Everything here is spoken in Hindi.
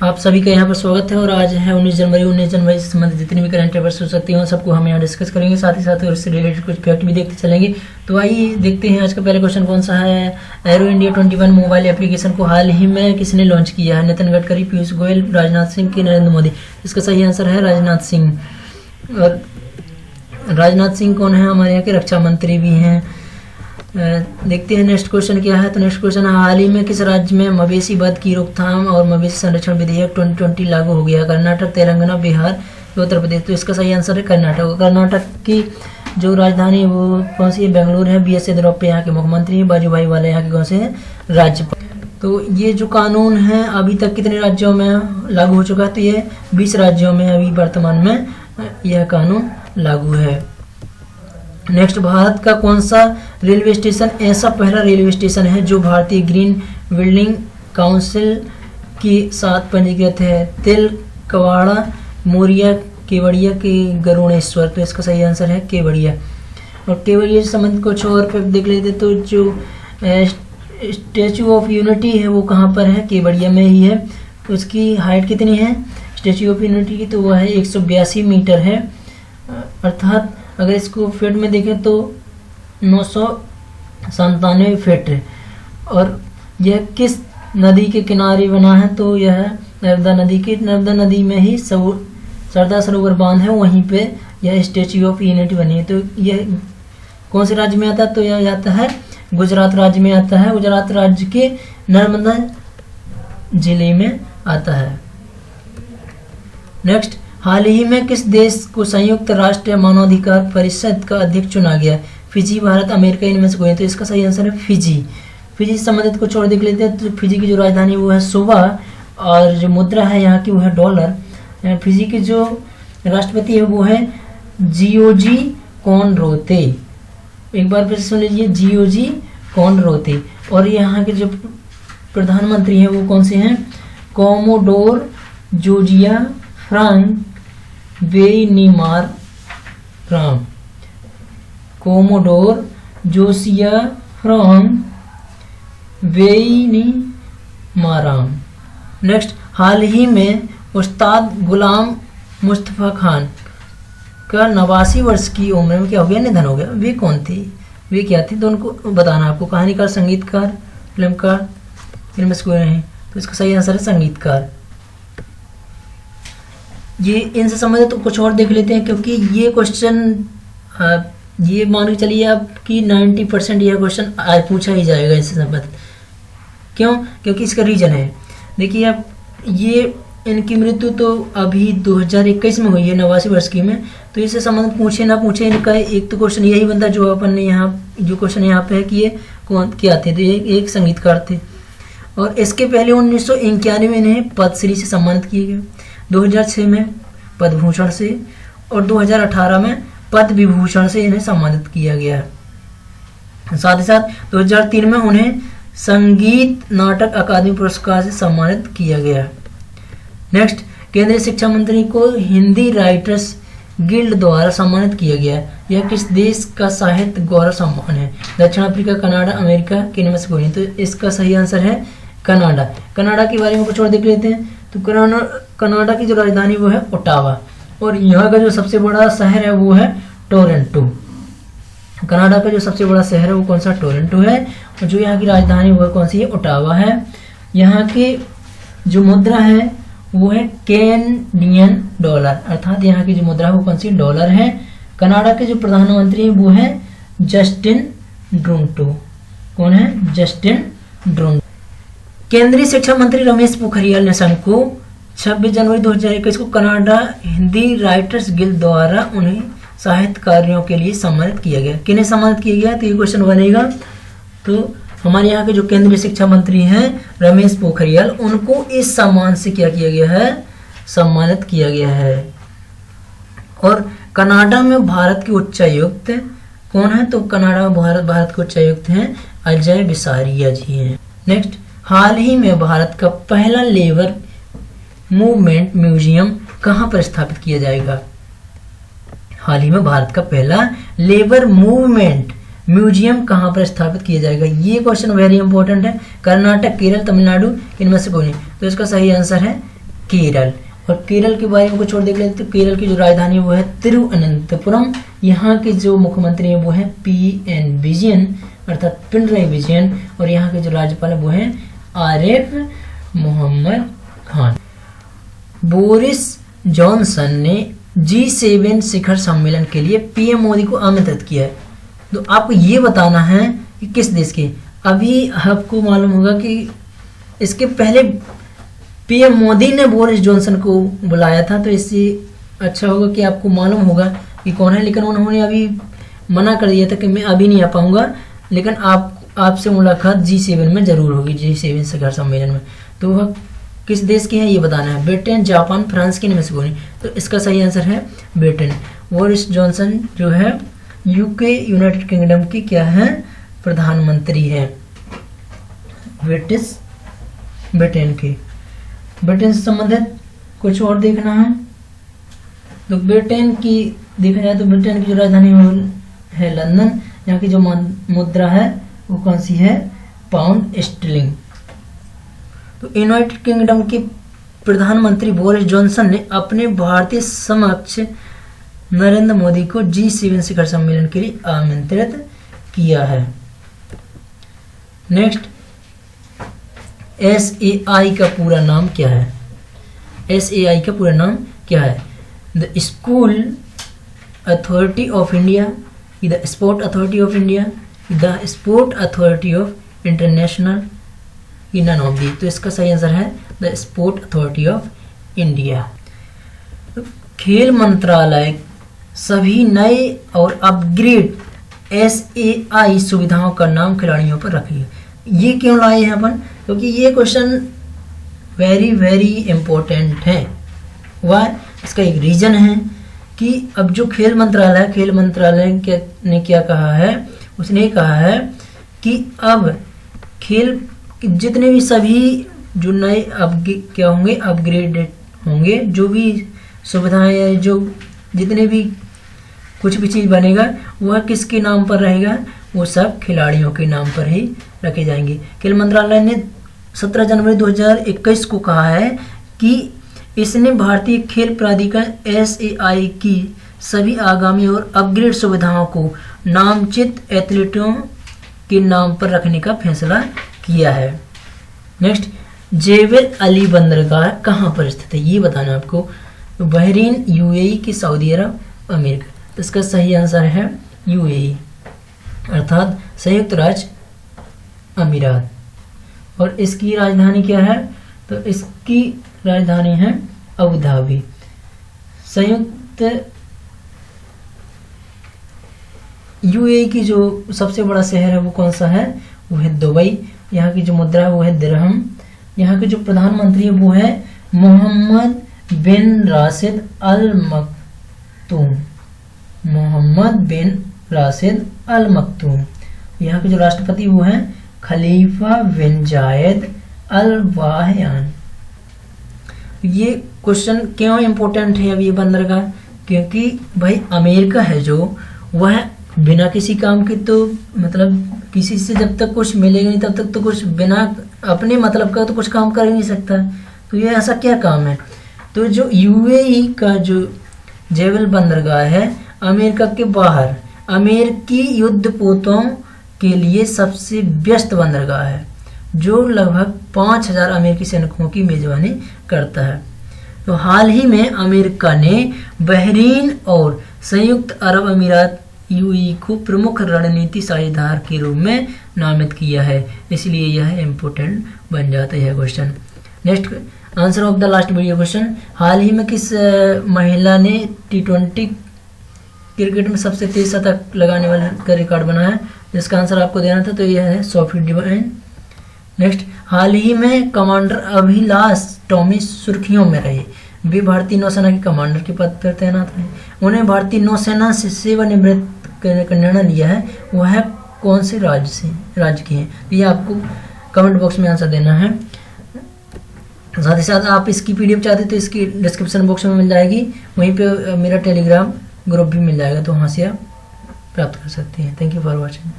आप सभी का यहाँ पर स्वागत है। और आज है 19 जनवरी से संबंधित जितनी भी करंट अफेयर्स हो सकती हैं सबको हम यहाँ डिस्कस करेंगे, साथ ही साथ उससे रिलेटेड कुछ फैक्ट भी देखते चलेंगे। तो आइए देखते हैं आज का पहला क्वेश्चन कौन सा है। एरो इंडिया 21 मोबाइल एप्लीकेशन को हाल ही में किसने लॉन्च किया है? नितिन गडकरी, पीयूष गोयल, राजनाथ सिंह की नरेंद्र मोदी? इसका सही आंसर है राजनाथ सिंह। और राजनाथ सिंह कौन है? हमारे यहाँ के रक्षा मंत्री भी हैं। देखते हैं नेक्स्ट क्वेश्चन क्या है। तो नेक्स्ट क्वेश्चन है, हाल ही में किस राज्य में मवेशी वध की रोकथाम और मवेशी संरक्षण विधेयक 2020 लागू हो गया? कर्नाटक, तेलंगाना, बिहार, उत्तर प्रदेश? तो इसका सही आंसर है कर्नाटक। कर्नाटक की जो राजधानी है वो कौन सी है? बेंगलुरु है। BS येदियुरप्पा यहाँ के मुख्यमंत्री हैं। वाजूभाई वाला यहाँ के कौन से हैं? राज्यपाल। तो ये जो कानून है अभी तक कितने राज्यों में लागू हो चुका है? तो ये 20 राज्यों में अभी वर्तमान में यह कानून लागू है। नेक्स्ट, भारत का कौन सा रेलवे स्टेशन ऐसा पहला रेलवे स्टेशन है जो भारतीय ग्रीन बिल्डिंग काउंसिल के साथ पंजीकृत है? तिल, कवाड़ा, मोरिया, केवड़िया के गरुड़ेश्वर? तो इसका सही आंसर है केवड़िया। और केवड़िया से संबंधित कुछ और फैक्ट देख लेते। तो जो स्टैचू ऑफ यूनिटी है वो कहाँ पर है? केवड़िया में ही है। उसकी हाइट कितनी है स्टैचू ऑफ यूनिटी की? तो वह है 182 मीटर है, अर्थात अगर इसको फीट में देखें तो 997 फीट है। और यह किस नदी के किनारे बना है? तो यह नर्मदा नदी की, नर्मदा नदी में ही सरदार सरोवर बांध है, वहीं पे यह स्टैच्यू ऑफ यूनिटी बनी है। तो यह कौन से राज्य में आता है? तो यह आता है गुजरात राज्य में आता है। गुजरात राज्य के नर्मदा जिले में आता है। नेक्स्ट, हाल ही में किस देश को संयुक्त राष्ट्र मानवाधिकार परिषद का अध्यक्ष चुना गया? फिजी, भारत, अमेरिका, इनमें से कोई? तो इसका सही आंसर है फिजी। फिजी से संबंधित कुछ और देख लेते हैं। तो फिजी की जो राजधानी वो है सुवा, और जो मुद्रा है यहाँ की वो है डॉलर। फिजी के जो राष्ट्रपति है वो है जियोजी कोनरोते। एक बार फिर सुन लीजिए, जियोजी कोनरोते। और यहाँ के जो प्रधानमंत्री हैं वो कौन से हैं? Commodore Josaia Frank Bainimarama. Commodore Josaia Frank Bainimarama. Next, हाल ही में उस्ताद गुलाम मुस्तफ़ा खान का 89 वर्ष की उम्र में क्या हो गया? निधन हो गया। वे कौन थे? वे क्या थे? तो उनको बताना आपको। कहानीकार, संगीतकार, फिल्मकार, इनमें से कोई नहीं? तो इसका सही आंसर है संगीतकार। ये इनसे संबंधित तो कुछ और देख लेते हैं, क्योंकि ये क्वेश्चन ये मान के चलिए आपकी 90% यह क्वेश्चन आज पूछा ही जाएगा इससे संबंधित। क्यों? क्योंकि इसका रीजन है, देखिए आप, ये इनकी मृत्यु तो अभी 2021 में हुई है 89 वर्ष की में। तो इससे संबंधित पूछे ना पूछे इनका एक तो क्वेश्चन यही बनता जो अपन ने यहाँ जो क्वेश्चन यहाँ पे है कि ये कौन क्या थे? तो ये एक संगीतकार थे। और इसके पहले 1991 में इन्हें पद्मश्री से सम्मानित किए गए, 2006 में पद्म भूषण से, और 2018 में पद्म विभूषण से इन्हें सम्मानित किया गया। साथ ही साथ 2003 में उन्हें संगीत नाटक अकादमी पुरस्कार से सम्मानित किया गया। नेक्स्ट, केंद्रीय शिक्षा मंत्री को हिंदी राइटर्स गिल्ड द्वारा सम्मानित किया गया। यह किस देश का साहित्य गौरव सम्मान है? दक्षिण अफ्रीका, कनाडा, अमेरिका, किनमें से कोई नहीं? तो इसका सही आंसर है कनाडा। कनाडा के बारे में कुछ और देख लेते हैं। तो कनाडा की जो राजधानी वो है ओटावा, और यहाँ का जो सबसे बड़ा शहर है वो है टोरंटो। कनाडा का जो सबसे बड़ा शहर है वो कौन सा? टोरंटो है। और जो यहाँ की राजधानी वो कौन सी है? ओटावा है। यहाँ की जो मुद्रा है वो है कैनेडियन डॉलर, अर्थात यहाँ की जो मुद्रा है वो कौन सी? डॉलर है। कनाडा के जो प्रधानमंत्री हैं वो है जस्टिन ट्रूडो। कौन है? Justin Trudeau. केंद्रीय शिक्षा मंत्री रमेश पोखरियाल निशंक को 26 जनवरी 2021 को कनाडा हिंदी राइटर्स गिल्ड द्वारा उन्हें साहित्य कार्यों के लिए सम्मानित किया गया। किन्हें सम्मानित किया गया? तो ये क्वेश्चन बनेगा। तो हमारे यहाँ के जो केंद्रीय शिक्षा मंत्री हैं रमेश पोखरियाल, उनको इस सम्मान से क्या किया गया है? सम्मानित किया गया है। और कनाडा में भारत के उच्चायुक्त कौन है? तो कनाडा में भारत के उच्चायुक्त हैं अजय बिसारिया जी हैं। नेक्स्ट, हाल ही में भारत का पहला लेबर मूवमेंट म्यूजियम कहाँ पर स्थापित किया जाएगा? हाल ही में भारत का पहला लेबर मूवमेंट म्यूजियम कहाँ पर स्थापित किया जाएगा? ये क्वेश्चन वेरी इंपॉर्टेंट है। कर्नाटक, केरल, तमिलनाडु, इनमें से कोई नहीं? तो इसका सही आंसर है केरल। और केरल के बारे में कुछ और देख लेते हैं। तो केरल की जो राजधानी वो है तिरुवनंतपुरम। यहाँ के जो मुख्यमंत्री हैं वो है PN विजयन अर्थात पिनराई विजयन। और यहाँ के जो राज्यपाल है वो है आरिफ मोहम्मद खान। बोरिस जॉनसन ने G7 शिखर सम्मेलन के लिए PM मोदी को आमंत्रित किया है। तो आपको ये बताना है कि किस देश के। अभी आपको मालूम होगा कि इसके पहले PM मोदी ने बोरिस जॉनसन को बुलाया था, तो इससे अच्छा होगा कि आपको मालूम होगा कि कौन है। लेकिन उन्होंने अभी मना कर दिया था कि मैं अभी नहीं आ पाऊंगा, लेकिन आपसे मुलाकात G7 में जरूर होगी, G7 शिखर सम्मेलन में। तो वह किस देश के हैं ये बताना है। ब्रिटेन, जापान, फ्रांस की इनमें से कोई नहीं। तो इसका सही आंसर है ब्रिटेन। बोरिस जॉनसन जो है UK यूनाइटेड किंगडम की क्या है, प्रधानमंत्री है, ब्रिटेन की। ब्रिटेन से संबंधित कुछ और देखना है। तो ब्रिटेन की देखा जाए तो ब्रिटेन की जो राजधानी है लंदन। यहाँ की जो मुद्रा है वो कौन सी है, पाउंड स्टर्लिंग। तो यूनाइटेड किंगडम के प्रधानमंत्री बोरिस जॉनसन ने अपने भारतीय समकक्ष नरेंद्र मोदी को G7 शिखर सम्मेलन के लिए आमंत्रित किया है। नेक्स्ट, SAI का पूरा नाम क्या है। SAI का पूरा नाम क्या है। The school authority of India, the sport authority of India, the sport authority of international, none of the. तो इसका सही आंसर है the sport authority of India. तो खेल मंत्रालय सभी नए और अपग्रेड SAI सुविधाओं का नाम खिलाड़ियों पर रखेगी। ये क्यों लाए हैं अपन, क्योंकि ये क्वेश्चन वेरी वेरी इम्पोर्टेंट है। वह इसका एक रीजन है कि अब जो खेल मंत्रालय ने क्या कहा है, उसने कहा है कि अब खेल जितने भी सभी जो नए क्या होंगे, अपग्रेडेड होंगे, जो भी सुविधाएं या जो जितने भी कुछ भी चीज़ बनेगा वह किसके नाम पर रहेगा, वो सब खिलाड़ियों के नाम पर ही रखे जाएंगे। खेल मंत्रालय ने 17 जनवरी 2021 को कहा है कि इसने भारतीय खेल प्राधिकरण SAI की सभी आगामी और अपग्रेड सुविधाओं को नामचित एथलीटों के नाम पर रखने का फैसला किया है। नेक्स्ट, जेबल अली बंदरगाह कहाँ पर स्थित है ये बताना है आपको। बहरीन, UAE की सऊदी अरब, अमेरिका। तो इसका सही आंसर है UAE अर्थात संयुक्त राज्य अमीरात। और इसकी राजधानी क्या है, तो इसकी राजधानी है अबू धाबी। संयुक्त UAE की जो सबसे बड़ा शहर है वो कौन सा है, वो है दुबई। यहाँ की जो मुद्रा है वो है दिरहम। यहाँ के जो प्रधानमंत्री है वो है मोहम्मद बिन राशिद अल मक्तूम। यहाँ के जो राष्ट्रपति वो हैं खलीफा बिन जायद अल वाहयान। ये क्वेश्चन क्यों इम्पोर्टेंट है अब ये बंदरगाह, क्योंकि भाई अमेरिका है जो वह बिना किसी काम के, तो मतलब किसी से जब तक कुछ मिलेगा नहीं तब तक तो कुछ बिना अपने मतलब का तो कुछ काम कर ही नहीं सकता। तो ये ऐसा क्या काम है। तो जो UAE का जो जेबल बंदरगाह है अमेरिका के बाहर अमेरिकी युद्धपोतों के लिए सबसे व्यस्त बंदरगाह है, जो लगभग 5000 अमेरिकी सैनिकों की मेजबानी करता है। तो हाल ही में अमेरिका ने बहरीन और संयुक्त अरब अमीरात UAE को प्रमुख रणनीति साझेदार के रूप में नामित किया है, इसलिए यह इम्पोर्टेंट बन जाता है question. Next, answer of the last video question. हाल ही में किस महिला ने T20 क्रिकेट में सबसे तेज शतक लगाने वाले का रिकॉर्ड बनाया, जिसका आंसर आपको देना था, तो यह है सोफी डिवाइन। नेक्स्ट, हाल ही में कमांडर अभिलाष टॉमी सुर्खियों में रहे। वे भारतीय नौसेना के कमांडर के पद पर तैनात हैं। उन्हें भारतीय नौसेना से सेवानिवृत्त करने का निर्णय लिया है, वह कौन से राज्य के हैं, ये आपको कमेंट बॉक्स में आंसर देना है। साथ ही साथ आप इसकी PDF चाहते तो इसकी डिस्क्रिप्शन बॉक्स में मिल जाएगी, वहीं पे मेरा टेलीग्राम ग्रुप भी मिल जाएगा, तो वहाँ से आप प्राप्त कर सकते हैं। Thank you for watching.